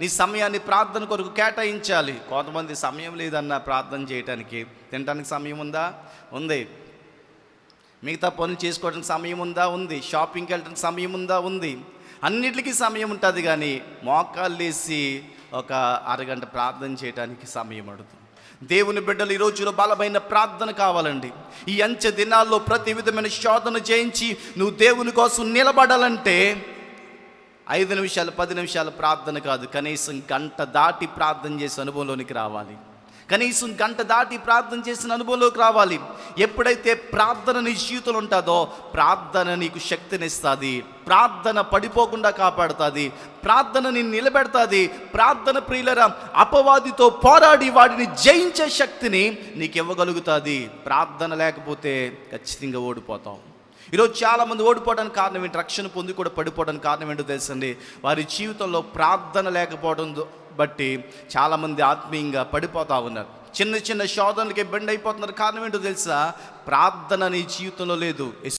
నీ సమయాన్ని ప్రార్థన కొరకు కేటాయించాలి. కొంతమంది సమయం లేదన్న ప్రార్థన చేయటానికి. తినడానికి సమయం ఉందా? ఉంది. మిగతా పనులు చేసుకోవడానికి సమయం ఉందా? ఉంది. షాపింగ్కి వెళ్ళడానికి సమయం ఉందా? ఉంది. అన్నిటికీ సమయం ఉంటుంది, కానీ మోకాళ్ళు లేసి ఒక అరగంట ప్రార్థన చేయడానికి సమయం పడుతుంది. దేవుని బిడ్డలు, ఈ రోజులో బలమైన ప్రార్థన కావాలండి. ఈ అంచె దినాల్లో ప్రతి విధమైన శోధన చేయించి నువ్వు దేవుని కోసం నిలబడాలంటే 5 నిమిషాలు 10 నిమిషాలు ప్రార్థన కాదు, కనీసం గంట దాటి ప్రార్థన చేసే అనుభవంలోనికి రావాలి. కనీసం గంట దాటి ప్రార్థన చేసిన అనుభవంలోకి రావాలి. ఎప్పుడైతే ప్రార్థన నీ జీవితంలో ఉంటుందో ప్రార్థన నీకు శక్తినిస్తుంది. ప్రార్థన పడిపోకుండా కాపాడుతుంది. ప్రార్థన నిన్ను నిలబెడుతుంది. ప్రార్థన ప్రియులరా అపవాదితో పోరాడి వాడిని జయించే శక్తిని నీకు ఇవ్వగలుగుతుంది. ప్రార్థన లేకపోతే ఖచ్చితంగా ఓడిపోతావు. ఈరోజు చాలామంది ఓడిపోవడానికి కారణం ఏంటి? రక్షణ పొంది కూడా పడిపోవడానికి కారణం ఏంటో తెలుసండి. వారి జీవితంలో ప్రార్థన లేకపోవడం బట్టి చాలామంది ఆత్మీయంగా పడిపోతూ ఉన్నారు. చిన్న చిన్న శోధనలకి బెండ్ అయిపోతున్నారు. కారణం ఏంటో తెలుసా? ప్రార్థన నీ జీవితంలో లేదు.